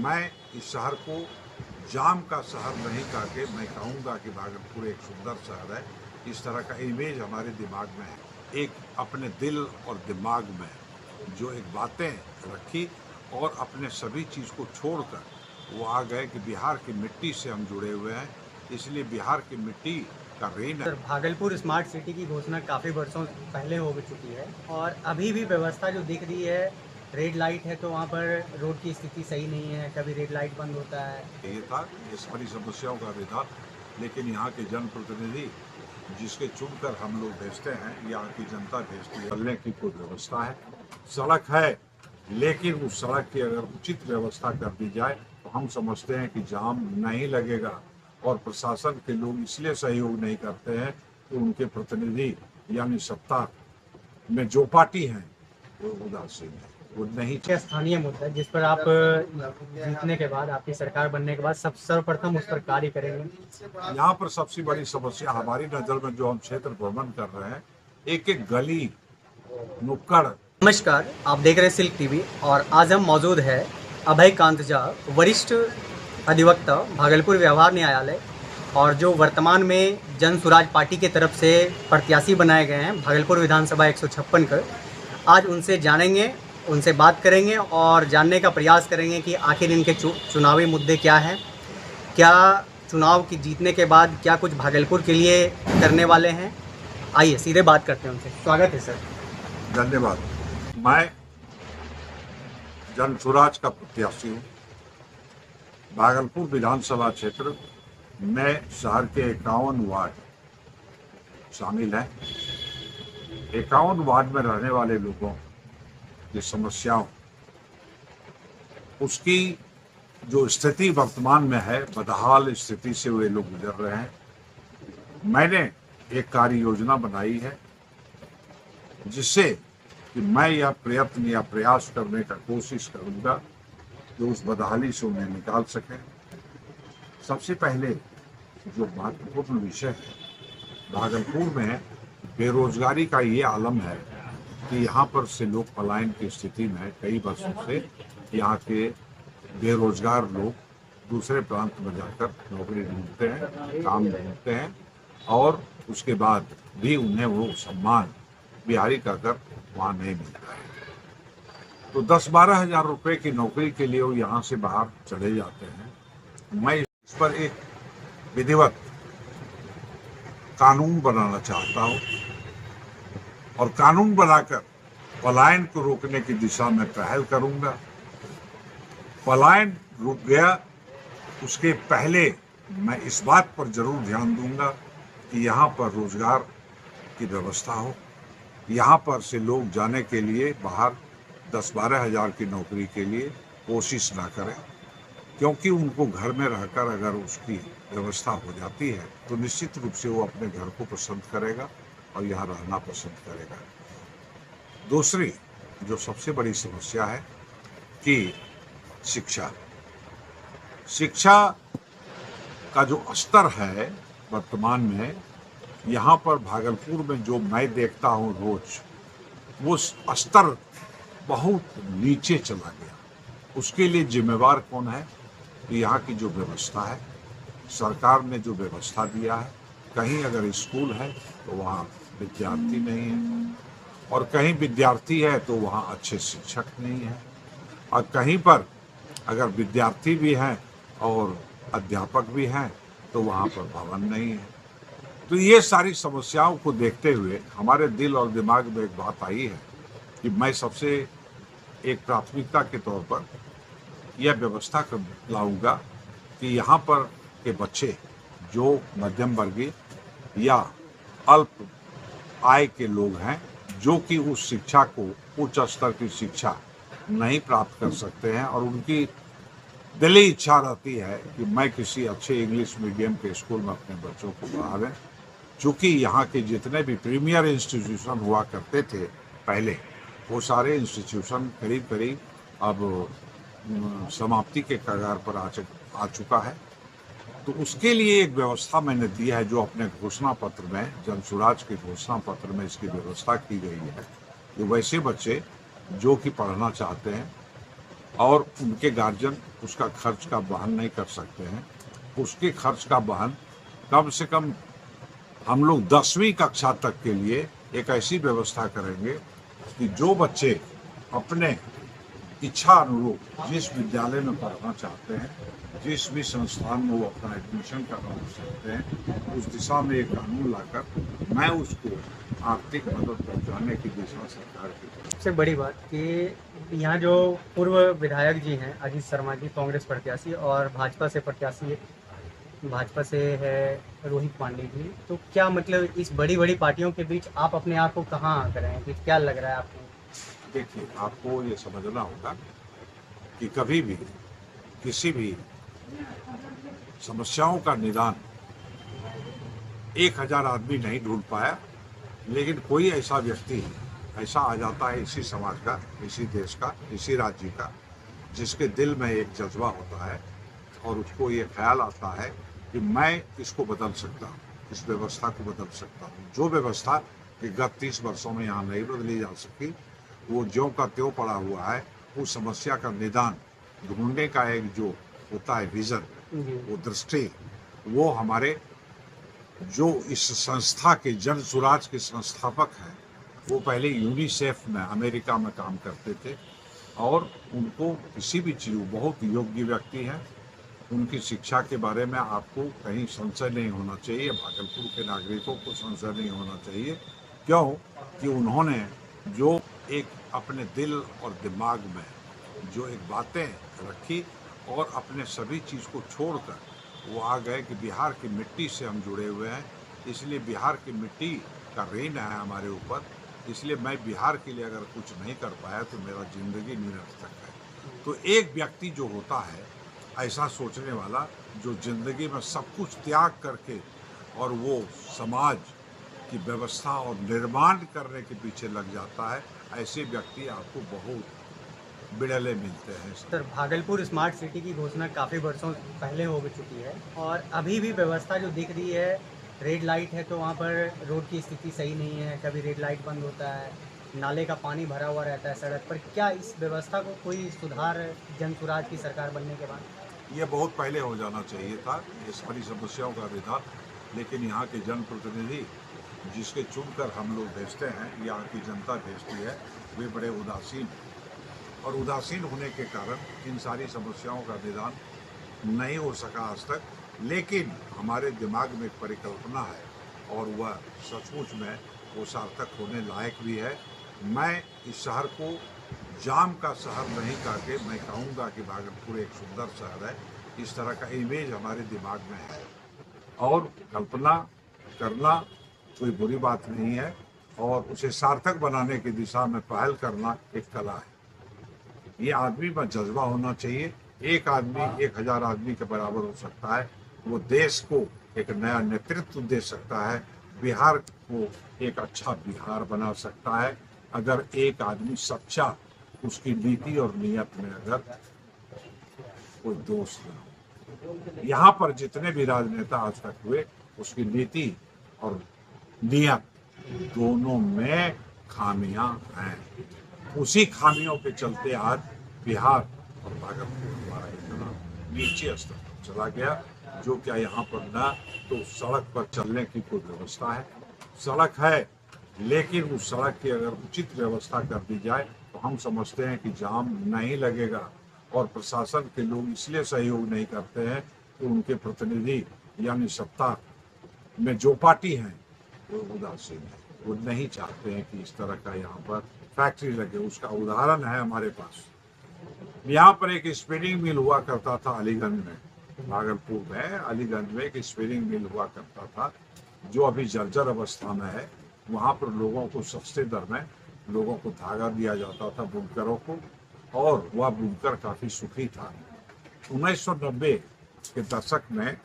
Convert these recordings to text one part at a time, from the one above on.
मैं इस शहर को जाम का शहर नहीं कह के मैं कहूँगा कि भागलपुर एक सुंदर शहर है। इस तरह का इमेज हमारे दिमाग में है। एक अपने दिल और दिमाग में जो एक बातें रखी और अपने सभी चीज़ को छोड़कर वो आ गए कि बिहार की मिट्टी से हम जुड़े हुए हैं, इसलिए बिहार की मिट्टी का रेन है। सर, भागलपुर स्मार्ट सिटी की घोषणा काफ़ी वर्षों पहले हो चुकी है और अभी भी व्यवस्था जो दिख रही है, रेड लाइट है तो वहाँ पर रोड की स्थिति सही नहीं है, कभी रेड लाइट बंद होता है। ये था, ये सारी समस्याओं का भी था, लेकिन यहाँ के जनप्रतिनिधि जिसके चुनकर हम लोग भेजते हैं, यहाँ की जनता भेजती है। चलने की कोई व्यवस्था है, सड़क है, लेकिन उस सड़क की अगर उचित व्यवस्था कर दी जाए तो हम समझते हैं कि जाम नहीं लगेगा। और प्रशासन के लोग इसलिए सहयोग नहीं करते हैं कि उनके प्रतिनिधि यानी सत्ता में जो पार्टी हैं वो उदासीन है, वो नहीं। क्या स्थानीय मुद्दा है जिस पर आप जीतने के बाद, आपकी सरकार बनने के बाद सब सर्वप्रथम उस पर कार्य करेंगे? यहाँ पर सबसे बड़ी समस्या हमारी नज़र में जो हम क्षेत्र भ्रमण कर रहे हैं, एक एक गली नुक्कड़। नमस्कार, आप देख रहे हैं सिल्क टीवी और आज हम मौजूद है अभय कांत झा, वरिष्ठ अधिवक्ता, भागलपुर व्यवहार न्यायालय, और जो वर्तमान में जन स्वराज पार्टी की तरफ से प्रत्याशी बनाए गए हैं भागलपुर विधानसभा 156 कर। आज उनसे जानेंगे, उनसे बात करेंगे और जानने का प्रयास करेंगे कि आखिर इनके चुनावी मुद्दे क्या हैं, क्या चुनाव की जीतने के बाद क्या कुछ भागलपुर के लिए करने वाले हैं। आइए सीधे बात करते हैं उनसे। स्वागत है सर। धन्यवाद। मैं जन स्वराज का प्रत्याशी हूँ। भागलपुर विधानसभा क्षेत्र में शहर के 51 वार्ड शामिल हैं। 51 वार्ड में रहने वाले लोगों की समस्याओं, उसकी जो स्थिति वर्तमान में है, बदहाल स्थिति से वे लोग गुजर रहे हैं। मैंने एक कार्य योजना बनाई है जिससे कि मैं यह प्रयत्न या प्रयास करने का कोशिश करूंगा कि उस बदहाली से उन्हें निकाल सकें। सबसे पहले जो महत्वपूर्ण विषय है, भागलपुर में बेरोजगारी का ये आलम है कि यहाँ पर से लोग पलायन की स्थिति में कई वर्षों से यहाँ के बेरोजगार लोग दूसरे प्रांत में जाकर नौकरी ढूंढते हैं, काम ढूंढते हैं और उसके बाद भी उन्हें वो सम्मान बिहारी का कर वहाँ नहीं मिलता है। तो 10-12 हज़ार रुपये की नौकरी के लिए वो यहाँ से बाहर चले जाते हैं। मैं इस पर एक विधिवत कानून बनाना चाहता हूँ और कानून बनाकर पलायन को रोकने की दिशा में पहल करूंगा। पलायन रुक गया उसके पहले मैं इस बात पर जरूर ध्यान दूंगा कि यहाँ पर रोजगार की व्यवस्था हो। यहाँ पर से लोग जाने के लिए बाहर 10-12 हज़ार की नौकरी के लिए कोशिश ना करें, क्योंकि उनको घर में रहकर अगर उसकी व्यवस्था हो जाती है तो निश्चित रूप से वो अपने घर को पसंद करेगा और यहाँ रहना पसंद करेगा। दूसरी जो सबसे बड़ी समस्या है कि शिक्षा का जो स्तर है वर्तमान में यहाँ पर भागलपुर में जो मैं देखता हूँ रोज, वो स्तर बहुत नीचे चला गया। उसके लिए जिम्मेवार कौन है? यहाँ की जो व्यवस्था है, सरकार ने जो व्यवस्था दिया है, कहीं अगर स्कूल है तो वहाँ विद्यार्थी नहीं है, और कहीं विद्यार्थी है तो वहाँ अच्छे शिक्षक नहीं है, और कहीं पर अगर विद्यार्थी भी हैं और अध्यापक भी हैं तो वहाँ पर भवन नहीं है। तो ये सारी समस्याओं को देखते हुए हमारे दिल और दिमाग में एक बात आई है कि मैं सबसे एक प्राथमिकता के तौर पर यह व्यवस्था कर लाऊंगा कि यहाँ पर के बच्चे जो मध्यम वर्गीय या अल्प आय के लोग हैं, जो कि उस शिक्षा को, उच्च स्तर की शिक्षा नहीं प्राप्त कर सकते हैं और उनकी दिली इच्छा रहती है कि मैं किसी अच्छे इंग्लिश मीडियम के स्कूल में अपने बच्चों को पढ़ावें। चूँकि यहाँ के जितने भी प्रीमियर इंस्टीट्यूशन हुआ करते थे पहले, वो सारे इंस्टीट्यूशन करीब करीब अब समाप्ति के कगार पर आ चुका है। तो उसके लिए एक व्यवस्था मैंने दी है, जो अपने घोषणा पत्र में, जन स्वराज के घोषणा पत्र में इसकी व्यवस्था की गई है कि वैसे बच्चे जो कि पढ़ना चाहते हैं और उनके गार्जियन उसका खर्च का वहन नहीं कर सकते हैं। उसके खर्च का वहन कम से कम हम लोग 10वीं कक्षा तक के लिए एक ऐसी व्यवस्था करेंगे कि जो बच्चे अपने इच्छा अनुरूप जिस विद्यालय में पढ़ना चाहते हैं, जिस भी संस्थान में वो अपना एडमिशन करना चाहते हैं, उस दिशा में एक कानून लाकर मैं उसको आर्थिक मदद पहुंचाने की दिशा सरकार की तरफ। सबसे बड़ी बात कि यहाँ जो पूर्व विधायक जी हैं अजीत शर्मा जी, कांग्रेस प्रत्याशी, और भाजपा से प्रत्याशी, भाजपा से है रोहित पांडे जी, तो क्या मतलब इस बड़ी बड़ी पार्टियों के बीच आप अपने आप को कहाँ करें, कि क्या लग रहा है आपको? देखिए, आपको ये समझना होगा कि कभी भी किसी भी समस्याओं का निदान 1000 आदमी नहीं ढूंढ पाया, लेकिन कोई ऐसा व्यक्ति ऐसा आ जाता है इसी समाज का, इसी देश का, इसी राज्य का, जिसके दिल में एक जज्बा होता है और उसको ये ख्याल आता है कि मैं इसको बदल सकता हूँ, इस व्यवस्था को बदल सकता हूँ। जो व्यवस्था कि गत 30 वर्षों में यहाँ नहीं बदली जा सकी, वो ज्यों का त्यों पड़ा हुआ है। उस समस्या का निदान ढूंढने का एक जो होता है विजन, वो दृष्टि, वो हमारे जो इस संस्था के जन सुराज के संस्थापक हैं, वो पहले यूनिसेफ में अमेरिका में काम करते थे और उनको किसी भी चीज़, बहुत योग्य व्यक्ति हैं। उनकी शिक्षा के बारे में आपको कहीं संशय नहीं होना चाहिए, भागलपुर के नागरिकों को संशय नहीं होना चाहिए। क्यों कि उन्होंने जो एक अपने दिल और दिमाग में जो एक बातें रखी और अपने सभी चीज़ को छोड़कर वो आ गए कि बिहार की मिट्टी से हम जुड़े हुए हैं, इसलिए बिहार की मिट्टी का ऋण है हमारे ऊपर, इसलिए मैं बिहार के लिए अगर कुछ नहीं कर पाया तो मेरा जिंदगी निरर्थक है। तो एक व्यक्ति जो होता है ऐसा सोचने वाला, जो जिंदगी में सब कुछ त्याग करके और वो समाज की व्यवस्था और निर्माण करने के पीछे लग जाता है, ऐसे व्यक्ति आपको बहुत बिरले मिलते हैं। सर, भागलपुर स्मार्ट सिटी की घोषणा काफ़ी वर्षों पहले हो चुकी है और अभी भी व्यवस्था जो दिख रही है, रेड लाइट है तो वहाँ पर रोड की स्थिति सही नहीं है, कभी रेड लाइट बंद होता है, नाले का पानी भरा हुआ रहता है सड़क पर। क्या इस व्यवस्था को कोई सुधार जन सुराज की सरकार बनने के बाद? ये बहुत पहले हो जाना चाहिए था, ये सारी समस्याओं का निदान, लेकिन यहाँ के जनप्रतिनिधि जिसके चुनकर हम लोग भेजते हैं, यहाँ की जनता भेजती है, वे बड़े उदासीन, और उदासीन होने के कारण इन सारी समस्याओं का निदान नहीं हो सका आज तक। लेकिन हमारे दिमाग में एक परिकल्पना है और वह सचमुच में वो सार्थक होने लायक भी है। मैं इस शहर को जाम का शहर नहीं कह के मैं कहूँगा कि भागलपुर एक सुंदर शहर है। इस तरह का इमेज हमारे दिमाग में है और कल्पना करना कोई बुरी बात नहीं है और उसे सार्थक बनाने की दिशा में पहल करना एक कला है। ये आदमी में जज्बा होना चाहिए। एक आदमी 1000 आदमी के बराबर हो सकता है, वो देश को एक नया नेतृत्व दे सकता है, बिहार को एक अच्छा बिहार बना सकता है, अगर एक आदमी सच्चा, उसकी नीति और नियत में अगर कोई दोष न हो। यहाँ पर जितने भी राजनेता आज तक हुए, उसकी नीति और नियत दोनों में खामियां हैं। उसी खामियों के चलते आज बिहार और भागलपुर हमारा इतना नीचे स्तर पर चला गया। जो क्या यहाँ पर न तो सड़क पर चलने की कोई व्यवस्था है, सड़क है लेकिन उस सड़क की अगर उचित व्यवस्था कर दी जाए तो हम समझते हैं कि जाम नहीं लगेगा। और प्रशासन के लोग इसलिए सहयोग नहीं करते हैं कि उनके प्रतिनिधि यानी सत्ता में जो पार्टी हैं वो उदासीन है, वो नहीं चाहते हैं कि इस तरह का यहाँ पर फैक्ट्री लगे। उसका उदाहरण है हमारे पास, यहाँ पर एक स्पिनिंग मिल हुआ करता था अलीगंज में, भागलपुर में अलीगंज में एक स्पिनिंग मिल हुआ करता था जो अभी जर्जर अवस्था में है। वहाँ पर लोगों को सस्ते दर में लोगों को धागा दिया जाता था, बुनकरों को, और वह बुनकर काफ़ी सुखी था। 1990 के दशक में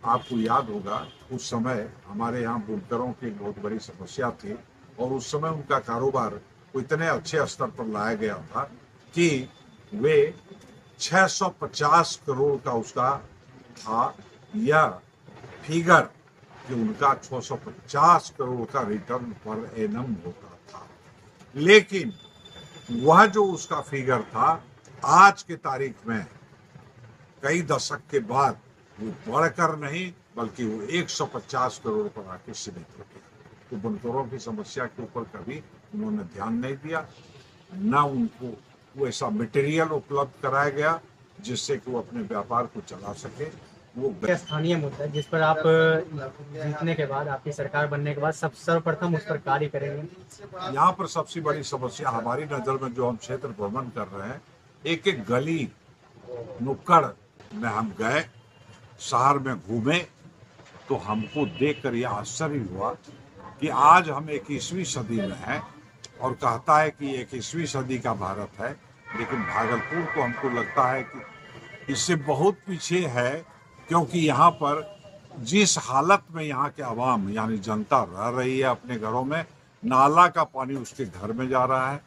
आपको याद होगा, उस समय हमारे यहाँ बुनकरों की बहुत बड़ी समस्या थी और उस समय उनका कारोबार को इतने अच्छे स्तर पर लाया गया था कि वे 650 करोड़ का उसका था यह फिगर कि उनका 650 करोड़ का रिटर्न पर एनम होता था। लेकिन वह जो उसका फिगर था आज के तारीख में कई दशक के बाद वो बढ़कर नहीं बल्कि वो 150 करोड़ पर आके सीमित हो गया। तो बुनकरों की समस्या के ऊपर कभी उन्होंने ध्यान नहीं दिया, ना उनको वो ऐसा मटेरियल उपलब्ध कराया गया जिससे कि वो अपने व्यापार को चला सके। वो क्या स्थानीय मुद्दा है जिस पर आप जीतने के बाद, आपकी सरकार बनने के बाद सब सर्वप्रथम उस पर कार्य करेंगे? यहाँ पर सबसे बड़ी समस्या हमारी नजर में जो हम क्षेत्र भ्रमण कर रहे हैं, एक एक गली नुक्कड़ में हम गए, शहर में घूमे, तो हमको देखकर यह आश्चर्य हुआ कि आज हम 21वीं सदी में हैं और कहता है कि 21वीं सदी का भारत है, लेकिन भागलपुर को हमको लगता है कि इससे बहुत पीछे है, क्योंकि यहाँ पर जिस हालत में यहाँ के आवाम यानी जनता रह रही है अपने घरों में, नाला का पानी उसके घर में जा रहा है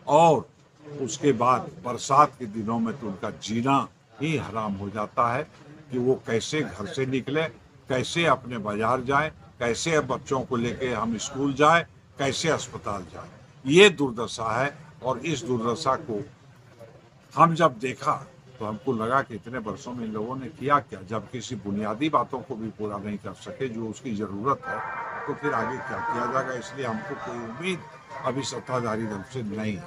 और उसके बाद बरसात के दिनों में तो उनका जीना ही हराम हो जाता है कि वो कैसे घर से निकले, कैसे अपने बाजार जाएं, कैसे बच्चों को लेके हम स्कूल जाएं, कैसे अस्पताल जाएं। ये दुर्दशा है और इस दुर्दशा को हम जब देखा तो हमको लगा कि इतने वर्षों में इन लोगों ने किया क्या, जब किसी बुनियादी बातों को भी पूरा नहीं कर सके जो उसकी ज़रूरत है, तो फिर आगे क्या किया जाएगा। इसलिए हमको कोई उम्मीद अभी सत्ताधारी दल से नहीं है।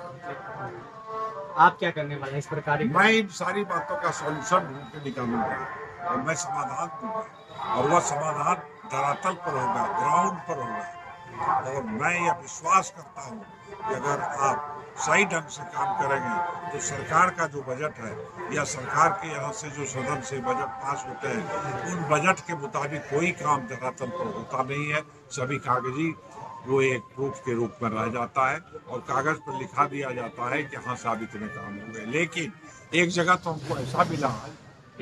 आप क्या करने वाले हैं इस प्रकार? मैं इन सारी बातों का सॉल्यूशन ढूंढ के निकालूंगा और मैं समाधान दूंगा और वह समाधान धरातल पर होगा, ग्राउंड पर होगा। और मैं यह विश्वास करता हूँ कि अगर आप सही ढंग से काम करेंगे तो सरकार का जो बजट है या सरकार के यहाँ से जो सदन से बजट पास होते हैं, उन बजट के मुताबिक कोई काम धरातल पर होता नहीं है। सभी कागजी वो एक प्रूफ के रूप में रह जाता है और कागज पर लिखा दिया जाता है कि हाँ साहब इतने काम हो गए। लेकिन एक जगह तो हमको ऐसा मिला,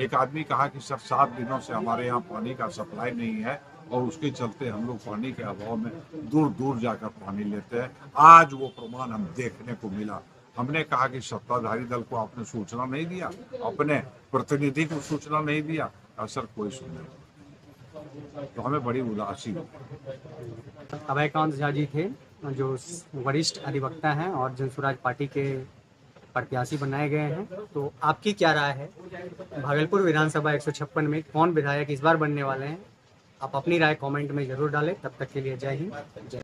एक आदमी कहा कि सर 7 दिनों से हमारे यहाँ पानी का सप्लाई नहीं है और उसके चलते हम लोग पानी के अभाव में दूर दूर जाकर पानी लेते हैं। आज वो प्रमाण हम देखने को मिला। हमने कहा कि सत्ताधारी दल को आपने सूचना नहीं दिया, अपने प्रतिनिधि को सूचना नहीं दिया, सर कोई सुनने नहीं। तो हमें बड़ी उदासी हुई। अभयकांत झा जी थे जो वरिष्ठ अधिवक्ता हैं और जनसुराज पार्टी के प्रत्याशी बनाए गए हैं। तो आपकी क्या राय है, भागलपुर विधानसभा 156 में कौन विधायक इस बार बनने वाले हैं? आप अपनी राय कमेंट में जरूर डालें। तब तक के लिए जय हिंद, जय।